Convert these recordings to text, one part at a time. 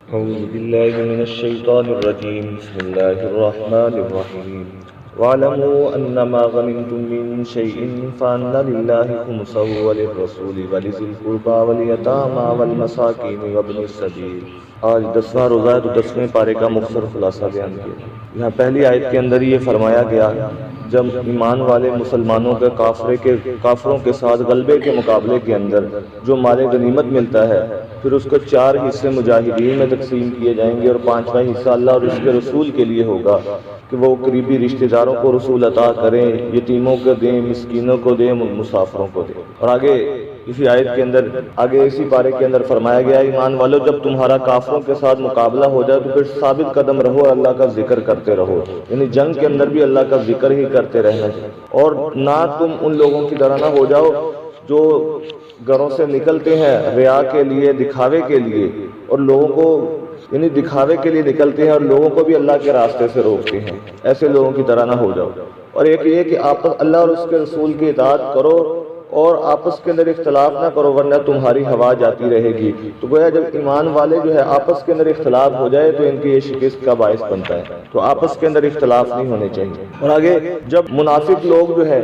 أعوذ بالله من الشيطان الرجيم بسم الله الرحمن الرحيم واعلموا أنما غنمتم من شيء فأن لله خمسه وللرسول ولذي القربى واليتامى والمساكين وابن السبيل۔ آج 10واں روزہ ہے تو 10ویں پارے کا مختصر خلاصہ بیان کیا۔ یہاں پہلی آیت کے اندر یہ فرمایا گیا جب ایمان والے مسلمانوں کے کافروں کے ساتھ غلبے کے مقابلے کے اندر جو مال غنیمت ملتا ہے پھر اس کو 4 حصے مجاہدین میں تقسیم کیے جائیں گے اور 5واں حصہ اللہ اور اس کے رسول کے لیے ہوگا کہ وہ قریبی رشتہ داروں کو رسول عطا کریں، یتیموں کو دیں، مسکینوں کو دیں، مسافروں کو دیں۔ اور آگے اسی آیت کے اندر اسی پارے کے اندر فرمایا گیا ایمان والو جب تمہارا کافروں کے ساتھ مقابلہ ہو جائے تو پھر ثابت قدم رہو اور اللہ کا ذکر کرتے رہو، یعنی جنگ کے اندر بھی اللہ کا ذکر ہی کرتے رہنا چاہیے۔ اور نہ تم ان لوگوں کی طرح نہ ہو جاؤ جو گھروں سے نکلتے ہیں ریا کے لیے، دکھاوے کے لیے، اور لوگوں کو یعنی دکھاوے کے لیے نکلتے ہیں اور لوگوں کو بھی اللہ کے راستے سے روکتے ہیں، ایسے لوگوں کی طرح نہ ہو جاؤ۔ اور ایک یہ کہ آپس اللہ اور اس کے رسول کی اطاعت کرو اور آپس کے اندر اختلاف نہ کرو ورنہ تمہاری ہوا جاتی رہے گی۔ تو گویا جب ایمان والے جو ہے آپس کے اندر اختلاف ہو جائے تو ان کی یہ شکست کا باعث بنتا ہے، تو آپس کے اندر اختلاف نہیں ہونے چاہیے۔ اور آگے جب منافق لوگ جو ہے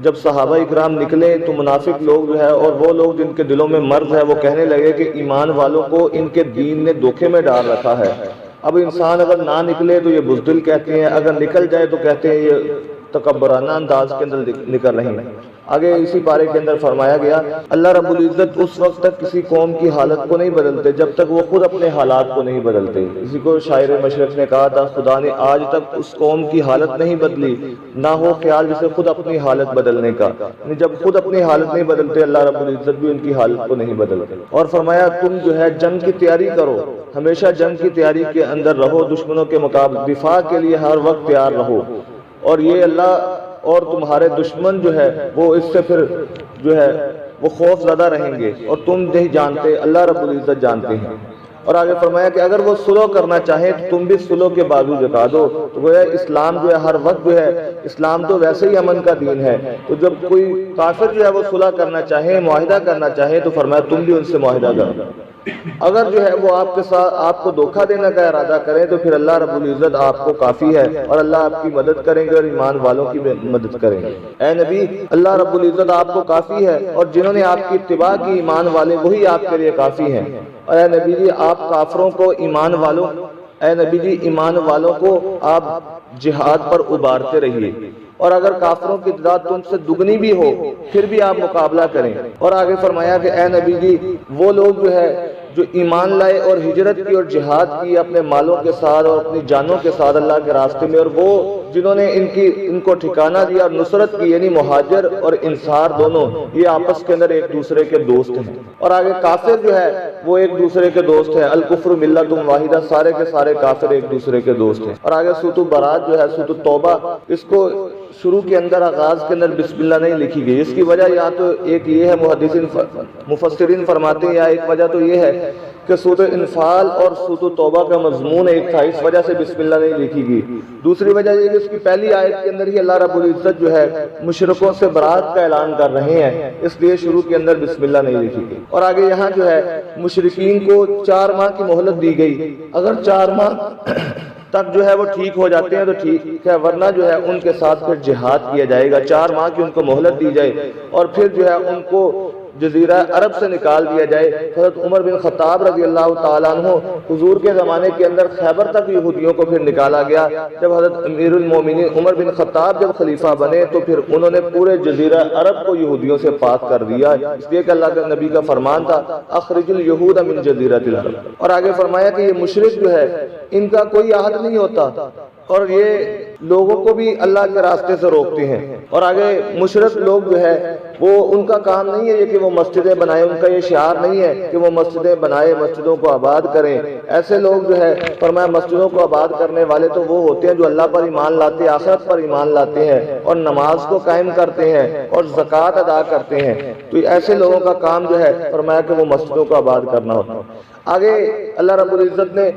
جب صحابہ اکرام نکلے تو منافق لوگ جو ہے اور وہ لوگ جن کے دلوں میں مرض ہے وہ کہنے لگے کہ ایمان والوں کو ان کے دین نے دھوکے میں ڈال رکھا ہے۔ اب انسان اگر نہ نکلے تو یہ بزدل کہتے ہیں، اگر نکل جائے تو کہتے ہیں یہ تکبرانہ انداز کے اندر نکل رہے ہیں۔ آگے اسی پارے کے اندر فرمایا گیا اللہ رب العزت اس وقت تک کسی قوم کی حالت کو نہیں بدلتے جب تک وہ خود اپنے حالات کو نہیں بدلتے۔ اسی کو شاعر مشرق نے کہا تھا خدا نے آج تک اس قوم کی حالت نہیں بدلی، نہ ہو خیال جسے خود اپنی حالت بدلنے کا، یعنی جب خود اپنی حالت نہیں بدلتے اللہ رب العزت بھی ان کی حالت کو نہیں بدلتے۔ اور فرمایا تم جو ہے جنگ کی تیاری کرو، ہمیشہ جنگ کی تیاری کے اندر رہو، دشمنوں کے مقابلے دفاع کے لیے ہر وقت تیار رہو، اور یہ اللہ اور تمہارے دشمن جو ہے وہ اس سے پھر جو ہے وہ خوف زدہ رہیں گے اور تم نہیں جانتے، اللہ رب العزت جانتے ہیں۔ اور آگے فرمایا کہ اگر وہ صلح کرنا چاہیں تو تم بھی صلح کے بازو جھکا دو۔ تو گویا اسلام جو ہے ہر وقت جو ہے اسلام تو ویسے ہی امن کا دین ہے، تو جب کوئی کافر جو ہے وہ صلح کرنا چاہے، معاہدہ کرنا چاہے تو فرمایا تم بھی ان سے معاہدہ کرو۔ اگر جو ہے وہ آپ کے ساتھ آپ کو دھوکہ دینے کا ارادہ کریں تو پھر اللہ رب العزت آپ کو کافی ہے اور اللہ آپ کی مدد کریں گے اور ایمان والوں کی مدد کریں گے۔ اے نبی اللہ رب العزت آپ کو کافی ہے اور جنہوں نے آپ کی اتباع کی ایمان والے وہی آپ کے لیے کافی ہیں۔ اور اے نبی جی آپ کافروں کو اے نبی جی ایمان والوں کو آپ جہاد پر ابھارتے رہیے، اور اگر کافروں کی تعداد تم سے دگنی بھی ہو پھر بھی آپ مقابلہ کریں۔ اور آگے فرمایا کہ اے نبی جی وہ لوگ جو ہے جو ایمان لائے اور ہجرت کی اور جہاد کی اپنے مالوں کے ساتھ اور اپنی جانوں کے ساتھ اللہ کے راستے میں، اور وہ جنہوں نے ان کو ٹھکانہ دیا اور نصرت کی، یعنی مہاجر اور انصار دونوں یہ آپس کے اندر ایک دوسرے کے دوست ہیں۔ اور آگے کافر جو ہے وہ ایک دوسرے کے دوست ہیں، الکفر ملت واحدہ، سارے کے سارے کافر ایک دوسرے کے دوست ہیں۔ اور آگے سورۃ برات جو ہے سورۃ توبہ، اس کو شروع کے اندر آغاز کے اندر بسم اللہ نہیں لکھی گئی، اس کی وجہ یا تو ایک یہ ہے مفسرین فرماتے ہیں، یا ایک وجہ تو یہ ہے کہ سورۃ انفال اور سورۃ توبہ کا مضمون ایک تھا، اس وجہ سے بسم اللہ نہیں لکھی گئی۔ دوسری وجہ یہ کہ اس کی پہلی آیت کے اندر ہی اللہ رب العزت جو ہے مشرکوں سے برات کا اعلان کر رہے ہیں، اس لیے شروع کے اندر بسم اللہ نہیں لکھی گئی۔ اور آگے یہاں جو ہے مشرکین کو 4 ماہ کی مہلت دی گئی، اگر 4 ماہ تک جو ہے وہ ٹھیک ہو جاتے ہیں تو ٹھیک ہے، ورنہ جو ہے ان کے ساتھ پھر جہاد کیا جائے گا۔ 4 ماہ کی ان کو مہلت دی جائے اور پھر جو ہے ان کو جزیرہ عرب سے نکال دیا جائے۔ حضرت عمر بن خطاب رضی اللہ تعالیٰ عنہ حضور کے زمانے کے اندر خیبر تک یہودیوں کو پھر نکالا گیا۔ جب حضرت امیر المومنین عمر بن خطاب جب خلیفہ بنے تو پھر انہوں نے پورے جزیرہ عرب کو یہودیوں سے پاک کر دیا، اس لیے کہ اللہ کے نبی کا فرمان تھا اخرج الیہود من جزیرۃ العرب۔ اور آگے فرمایا کہ یہ مشرک جو ہے ان کا کوئی عہد نہیں ہوتا اور یہ لوگوں کو بھی اللہ کے راستے سے روکتے ہیں۔ اور آگے مشرک لوگ جو ہے وہ ان کا کام نہیں ہے یہ کہ وہ مسجدیں بنائیں، ان کا یہ شعار نہیں ہے کہ وہ مسجدیں بنائے، مسجدوں کو آباد کریں۔ ایسے لوگ جو ہے فرمایا مسجدوں کو آباد کرنے والے تو وہ ہوتے ہیں جو اللہ پر ایمان لاتے، آخرت پر ایمان لاتے ہیں اور نماز کو قائم کرتے ہیں اور زکوٰۃ ادا کرتے ہیں، تو ایسے لوگوں کا کام جو ہے فرمایا کہ وہ مسجدوں کو آباد کرنا ہوتا ہے۔ آگے اللہ رب العزت نے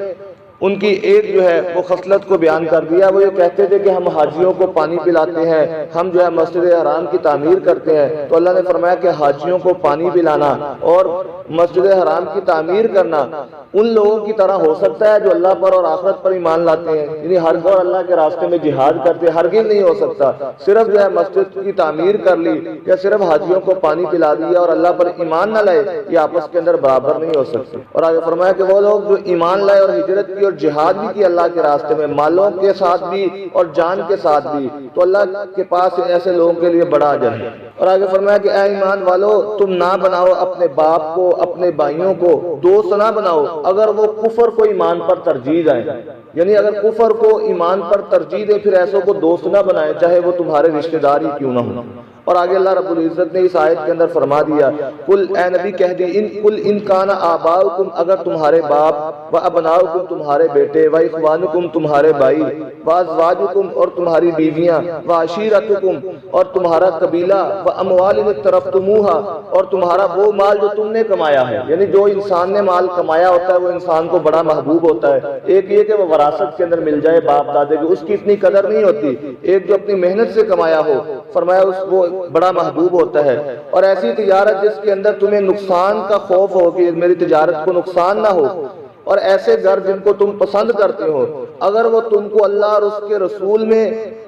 ان کی ایک جو ہے وہ خصلت کو بیان کر دیا. وہ یہ کہتے تھے کہ ہم حاجیوں کو پانی پلاتے ہیں, ہم جو ہے مسجد حرام کی تعمیر کرتے ہیں. تو اللہ نے فرمایا کہ حاجیوں کو پانی پلانا اور مسجد حرام کی تعمیر کرنا ان لوگوں کی طرح ہو سکتا ہے جو اللہ پر اور آخرت پر ایمان لاتے ہیں, یعنی ہر اور اللہ کے راستے میں جہاد کرتے ہیں. ہرگز نہیں ہو سکتا. صرف جو ہے مسجد کی تعمیر کر لی یا صرف حاجیوں کو پانی پلا دیا اور اللہ پر ایمان نہ لائے, یہ آپس کے اندر برابر نہیں ہو سکتے. اور آگے فرمایا کہ وہ لوگ جو ایمان لائے اور ہجرت کی اور جہاد بھی کی اللہ کے راستے میں, مالوں کے ساتھ بھی اور جان کے ساتھ بھی, تو اللہ کے پاس ایسے لوگوں کے لیے بڑا اجر ہے. اور آگے فرمایا کہ اے ایمان والو, تم نہ بناؤ اپنے باپ کو, اپنے بھائیوں کو دوست نہ بناؤ اگر وہ کفر کو ایمان پر ترجیح دیں. یعنی اگر کفر کو ایمان پر ترجیح دے پھر ایسوں کو دوست نہ بنائے, چاہے وہ تمہارے رشتہ دار ہی کیوں نہ ہوں. اور آگے اللہ رب العزت نے اس آیت کے اندر فرما دیا, قل اے نبی کہہ دی, قل ان کان آباؤکم, اگر تمہارے باپ, و ابناؤکم تمہارے بیٹے, و اخوانکم تمہارے بھائی, و ازواجکم اور تمہاری بیویاں, و عشیرتکم اور تمہارا قبیلہ, و اموال اقترفتموہا اور تمہارا وہ مال جو تم نے کمایا ہے. یعنی جو انسان نے مال کمایا ہوتا ہے وہ انسان کو بڑا محبوب ہوتا ہے. ایک یہ کہ وہ وراثت کے اندر مل جائے باپ دادے کی, اس کی اتنی قدر نہیں ہوتی. ایک جو اپنی محنت سے کمایا ہو, فرمایا وہ بڑا محبوب ہوتا ہے. اور ایسی تجارت جس کے اندر تمہیں نقصان کا خوف ہو کہ میری تجارت کو نقصان نہ ہو, اور ایسے گھر جن کو تم پسند کرتے ہو, اگر وہ تم کو اللہ اور اس کے رسول میں,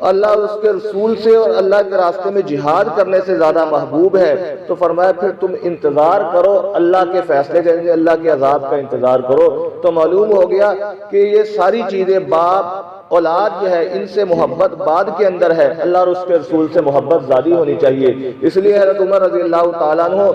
اللہ اور اس کے رسول سے اور اللہ کے راستے میں جہاد کرنے سے زیادہ محبوب ہے, تو فرمایا پھر تم انتظار کرو اللہ کے فیصلے کا, اللہ کے عذاب کا انتظار کرو. تو معلوم ہو گیا کہ یہ ساری چیزیں, باپ اولاد جو ہے ان سے محبت بعد کے اندر ہے, اللہ اور اس کے رسول سے محبت زیادہ ہونی چاہیے. اس لیے حضرت عمر رضی اللہ تعالیٰ عنہ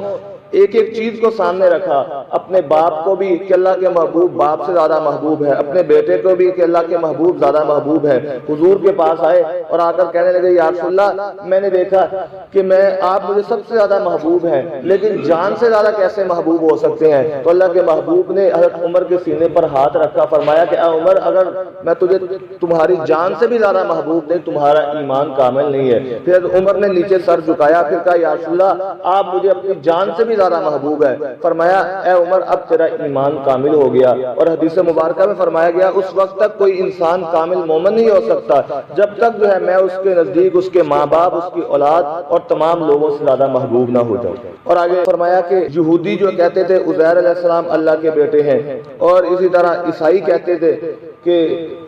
ایک ایک چیز کو سامنے رکھا, اپنے باپ کو بھی کہ اللہ کے محبوب باپ سے زیادہ محبوب ہے, اپنے بیٹے کو بھی کہ اللہ کے محبوب زیادہ محبوب ہے. حضور کے پاس آئے اور آ کر کہنے لگے, یا رسول اللہ میں نے دیکھا کہ آپ مجھے سب سے زیادہ محبوب ہیں, لیکن جان سے زیادہ کیسے محبوب ہو سکتے ہیں؟ تو اللہ کے محبوب نے حضرت عمر کے سینے پر ہاتھ رکھا, فرمایا کہ اے عمر, اگر میں تجھے تمہاری جان سے بھی زیادہ محبوب نہیں, تمہارا ایمان کامل نہیں ہے. پھر عمر نے نیچے سر جھکایا, پھر کہا یا رسول اللہ آپ مجھے اپنی جان سے بھی زیادہ محبوب ہے. فرمایا اے عمر اب تیرا ایمان کامل ہو گیا. اور حدیث مبارکہ میں فرمایا گیا اس وقت تک کوئی انسان کامل مومن نہیں ہو سکتا جب تک جو ہے میں اس کے نزدیک اس کے ماں باپ, اس کی اولاد اور تمام لوگوں سے زیادہ محبوب نہ ہو جاؤں. اور آگے فرمایا کہ یہودی جو کہتے تھے عزیر علیہ السلام اللہ کے بیٹے ہیں, اور اسی طرح عیسائی کہتے تھے کہ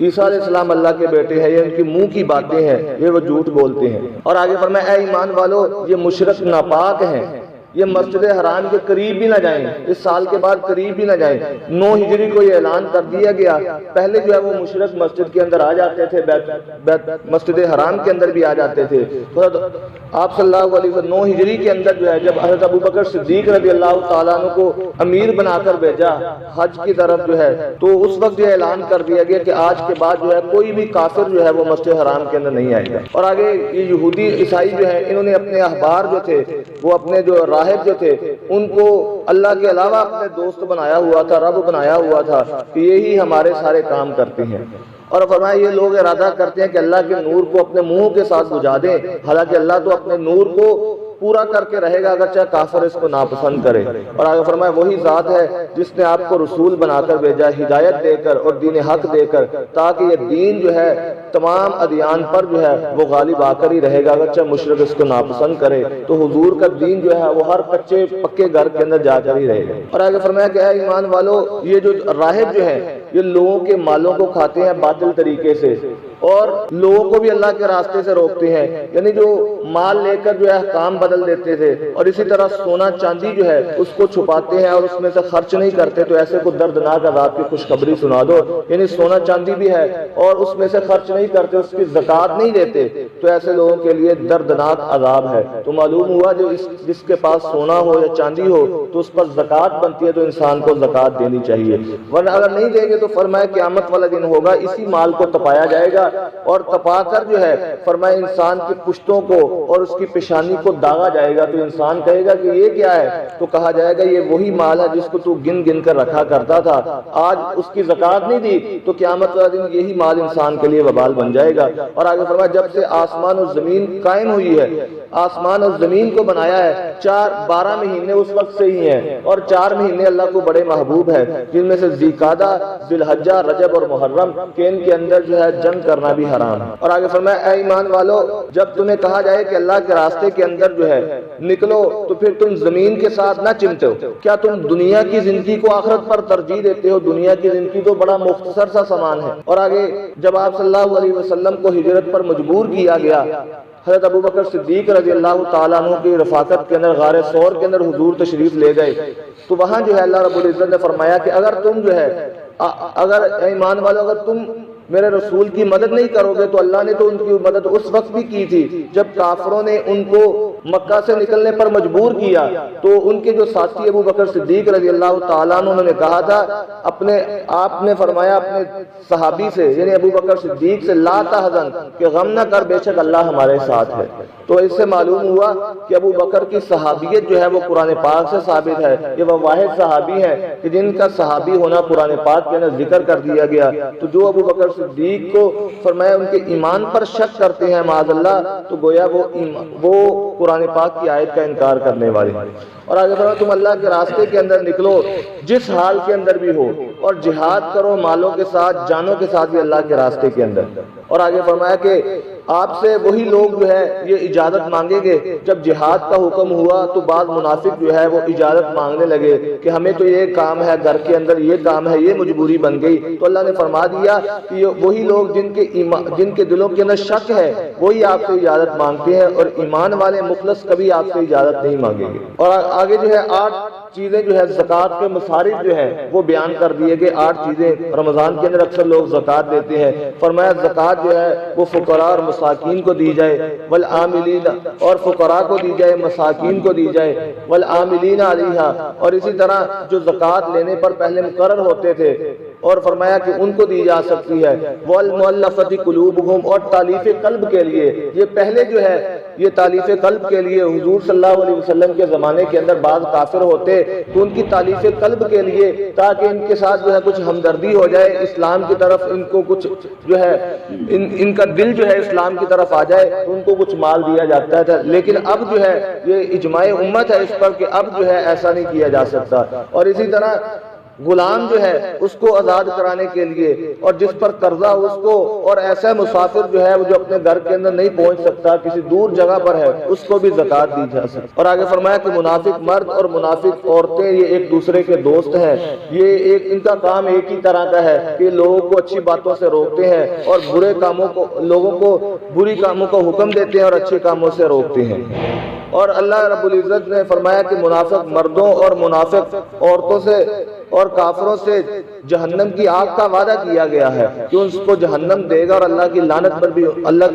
عیسیٰ علیہ السلام اللہ کے بیٹے ہیں, یہ ان کی منہ کی باتیں ہیں, یہ وہ جھوٹ بولتے ہیں. اور آگے فرمایا اے ایمان والو, یہ مشرک ناپاک ہیں, یہ مسجد حرام کے قریب بھی نہ جائیں, اس سال کے بعد قریب بھی نہ جائیں. 9 ہجری کو یہ اعلان کر دیا گیا. پہلے جو ہے وہ مشرک مسجد کے اندر آ جاتے تھے, مسجد حرام کے اندر بھی آ جاتے تھے. آپ صلی اللہ علیہ وسلم 9 ہجری کے اندر جو ہے جب حضرت ابو بکر صدیق رضی اللہ تعالیٰ عنہ کو امیر بنا کر بھیجا حج کی طرف جو ہے, تو اس وقت یہ اعلان کر دیا گیا کہ آج کے بعد جو ہے کوئی بھی کافر جو ہے وہ مسجد حرام کے اندر نہیں آئے گا. اور آگے یہ یہودی عیسائی جو ہے انہوں نے اپنے احبار جو تھے, وہ اپنے جو راہب جو تھے, ان کو اللہ کے علاوہ اپنے دوست بنایا ہوا تھا, رب بنایا ہوا تھا کہ یہی ہمارے سارے کام کرتے ہیں. اور فرمایا یہ لوگ ارادہ کرتے ہیں کہ اللہ کے نور کو اپنے منہ کے ساتھ بجھا دیں, حالانکہ اللہ تو اپنے نور کو پورا کر کے رہے گا اگرچہ کافر اس کو ناپسند کرے. اور آگے فرمایا وہی ذات ہے جس نے آپ کو رسول بنا کر بھیجا, ہدایت دے کر اور دین حق دے کر, تاکہ یہ دین جو ہے تمام ادیان پر جو ہے وہ غالب آ کر ہی رہے گا اگرچہ مشرک اس کو ناپسند کرے. تو حضور کا دین جو ہے وہ ہر کچے پکے گھر کے اندر جا کر ہی رہے گا. اور آگے فرمایا کہ اے ایمان والو, یہ جو راہب جو ہیں یہ لوگوں کے مالوں کو کھاتے ہیں باطل طریقے سے, اور لوگوں کو بھی اللہ کے راستے سے روکتے ہیں. یعنی جو مال لے کر جو ہے کام بدل دیتے تھے, اور اسی طرح سونا چاندی جو ہے اس کو چھپاتے ہیں اور اس میں سے خرچ نہیں کرتے, تو ایسے کو دردناک عذاب کی خوشخبری سنا دو. یعنی سونا چاندی بھی ہے اور اس میں سے خرچ نہیں کرتے, اس کی زکوٰۃ نہیں دیتے, تو ایسے لوگوں کے لیے دردناک عذاب ہے. تو معلوم ہوا جو جس کے پاس سونا ہو یا چاندی ہو تو اس پر زکوٰۃ بنتی ہے, تو انسان کو زکوٰۃ دینی چاہیے, ورنہ اگر نہیں دیں گے تو فرمایا قیامت والا دن ہوگا, اسی مال کو تپایا جائے گا گا اور تپا کر جو ہے فرمایا انسان کی پشتوں کو اور اس کی پیشانی کو داغا جائے گا، تو انسان کہے گا کہ یہ کیا ہے؟ تو کہا جائے گا یہ وہی مال ہے جس کو تو گن گن کر رکھا کرتا تھا، آج اس کی زکات نہیں دی تو قیامت والے دن یہی مال انسان کے لیے وبال بن جائے گا۔ اور آگے فرمایا جب سے آسمان اور زمین قائم ہوئی ہے، آسمان اور زمین کو بنایا ہے، 12 مہینے اس وقت سے ہی ہیں، اور 4 مہینے اللہ کو بڑے محبوب ہیں، جن میں سے ذی القعدہ، ذی الحجہ، رجب اور محرم، کہ ان کے اندر جو ہے جنگ کرنا بھی حرام ہے۔ اور آگے فرمایا اے ایمان والو، جب تمہیں کہا جائے کہ اللہ کے راستے کے اندر جو ہے نکلو تو پھر تم زمین کے ساتھ نہ چمٹو، کیا تم دنیا کی زندگی کو آخرت پر ترجیح دیتے ہو؟ دنیا کی زندگی تو بڑا مختصر سا سامان ہے۔ اور آگے جب آپ صلی اللہ علیہ وسلم کو ہجرت پر مجبور کیا گیا، حضرت ابوبکر صدیق رضی اللہ تعالیٰ عنہ کی رفاقت کے اندر غار ثور کے اندر حضور تشریف لے گئے، تو وہاں جو ہے اللہ رب العزت نے فرمایا کہ اگر تم جو ہے اگر ایمان والو اگر تم میرے رسول کی مدد نہیں کرو گے، تو اللہ نے تو ان کی مدد اس وقت بھی کی تھی جب کافروں نے ان کو مکہ سے نکلنے پر مجبور کیا، تو ان کے جو ساتھی ابو بکر صدیق رضی اللہ تعالیٰ عنہ نے کہا تھا، آپ نے فرمایا اپنے صحابی سے یعنی ابو بکر صدیق سے، لا تحزن، کہ غم نہ کر، بے شک اللہ ہمارے ساتھ ہے۔ تو اس سے معلوم ہوا کہ ابو بکر کی صحابیت جو ہے وہ قرآن پاک سے ثابت ہے، یہ وہ واحد صحابی ہیں کہ جن کا صحابی ہونا قرآن پاک کے اندر ذکر کر دیا گیا۔ تو جو ابو بکر صدیق کو فرمایا ان کے ایمان پر شک کرتے ہیں معاذ اللہ، تو گویا وہ قرآن پاک کی آیت کا انکار کرنے والے ہیں۔ اور آگے فرمایا تم اللہ کے راستے کے اندر نکلو جس حال کے اندر بھی ہو، اور جہاد کرو مالوں کے ساتھ، جانوں کے ساتھ بھی اللہ کے راستے کے اندر۔ اور آگے فرمایا کہ آپ سے وہی لوگ جو ہے یہ اجازت مانگیں گے، جب جہاد کا حکم ہوا تو بعض منافق جو ہے وہ اجازت مانگنے لگے کہ ہمیں تو یہ کام ہے، گھر کے اندر یہ کام ہے، یہ مجبوری بن گئی۔ تو اللہ نے فرما دیا کہ وہی لوگ جن کے دلوں کے اندر شک ہے وہی آپ سے اجازت مانگتے ہیں، اور ایمان والے مخلص کبھی آپ سے اجازت نہیں مانگیں گے۔ اور آگے جو ہے 8 چیزیں جو ہے زکوٰۃ کے مصارف جو ہیں وہ بیان کر دیے گئے۔ 8 چیزیں رمضان کے اندر اکثر لوگ زکوٰۃ دیتے ہیں۔ فرمایا زکوٰۃ جو ہے وہ فقراء اور مساکین کو دی جائے، والعاملین، اور فقراء کو دی جائے، مساکین کو دی جائے، والعاملین علیہا، اور اسی طرح جو زکوٰۃ لینے پر پہلے مقرر ہوتے تھے، اور فرمایا کہ ان کو دی جا سکتی ہے، والمؤلفۃ قلوبہم، اور تالیف قلب کے لیے۔ یہ پہلے جو ہے یہ تالیف قلب کے لیے حضور صلی اللہ علیہ وسلم کے زمانے کے اندر بعض کافر ہوتے تو ان کی تالیف قلب کے لیے، تاکہ ان کے ساتھ جو ہے کچھ ہمدردی ہو جائے، اسلام کی طرف ان کو کچھ جو ہے ان کا دل جو ہے اسلام کی طرف آ جائے، تو ان کو کچھ مال دیا جاتا تھا۔ لیکن اب جو ہے یہ اجماع امت ہے اس پر کہ اب جو ہے ایسا نہیں کیا جا سکتا۔ اور اسی طرح غلام جو ہے اس کو آزاد کرانے کے لیے، اور جس پر قرضہ اس کو، اور ایسا مسافر جو ہے وہ جو اپنے گھر کے اندر نہیں پہنچ سکتا، کسی دور جگہ پر ہے، اس کو بھی زکوٰۃ دی جا سکتی۔ اور آگے فرمایا کہ منافق مرد اور منافق عورتیں یہ ایک دوسرے کے دوست ہیں، یہ ان کا کام ایک ہی طرح کا ہے کہ لوگوں کو اچھی باتوں سے روکتے ہیں، اور برے کاموں کو، لوگوں کو بری کاموں کو حکم دیتے ہیں، اور اچھے کاموں سے روکتے ہیں۔ اور اللہ رب العزت نے فرمایا کہ منافق مردوں اور منافق عورتوں سے اور کافروں سے جہنم کی آگ کا وعدہ کیا گیا ہے کہ اس کو جہنم دے گا، اور اللہ کی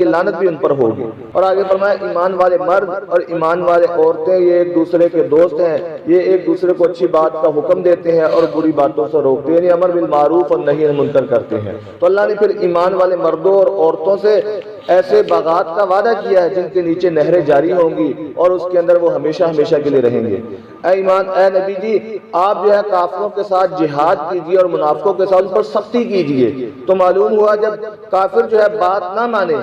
لعنت بھی ان پر ہوگی۔ اور آگے فرمایا ایمان والے مرد اور ایمان والے عورتیں یہ ایک دوسرے کے دوست ہیں، یہ ایک دوسرے کو اچھی بات کا حکم دیتے ہیں اور بری باتوں سے روکتے ہیں، یعنی امر بالمعروف اور نہی عن المنکر کرتے ہیں۔ تو اللہ نے پھر ایمان والے مردوں اور عورتوں سے ایسے باغات کا وعدہ کیا ہے جن کے نیچے نہریں جاری ہوں گی، اور اس کے اندر وہ ہمیشہ ہمیشہ کے لیے رہیں گے۔ اے نبی جی، آپ جو ہے کافروں کے ساتھ جہاد کیجیے اور منافقوں کے ساتھ ان پر سختی کیجیے۔ تو معلوم ہوا جب کافر جو ہے بات نہ مانے،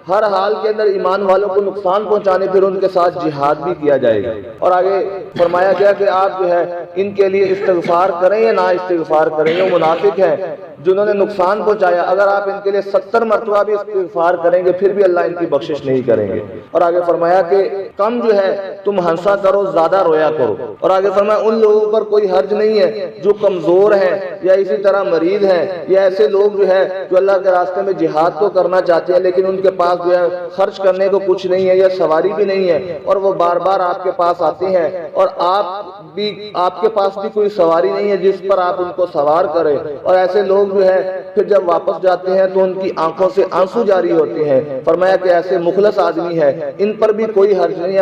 ہر حال کے اندر ایمان والوں کو نقصان پہنچانے، پھر ان کے ساتھ جہاد بھی کیا جائے گا۔ اور آگے فرمایا گیا کہ آپ جو ہے ان کے لیے استغفار کریں یا نہ استغفار کریں، یہ منافق ہیں جنہوں نے نقصان پہنچایا، اگر آپ ان کے لیے 70 مرتبہ بھی استغفار کریں گے پھر بھی اللہ ان کی بخشش نہیں کریں گے۔ اور آگے فرمایا کہ کم جو ہے تم ہنسا کرو، زیادہ رویا کرو۔ اور آگے فرمایا ان لوگوں پر کوئی حرج نہیں ہے جو کمزور ہیں یا اسی طرح مریض ہیں، یا ایسے لوگ جو ہے جو اللہ کے راستے میں جہاد تو کرنا چاہتے ہیں لیکن ان کے پاس جو ہے خرچ کرنے کو کچھ نہیں ہے، یا سواری بھی نہیں ہے، اور وہ بار بار آپ کے پاس آتے ہیں، اور آپ کے پاس بھی کوئی سواری نہیں ہے جس پر آپ ان کو سوار کریں، اور ایسے لوگ جو ہے پھر جب واپس جاتے ہیں تو ان کی آنکھوں سے آنسو جاری ہوتے ہیں۔ فرمایا کہ ایسے مخلص آدمی ہے، ان پر بھی کوئی حرج نہیں ہے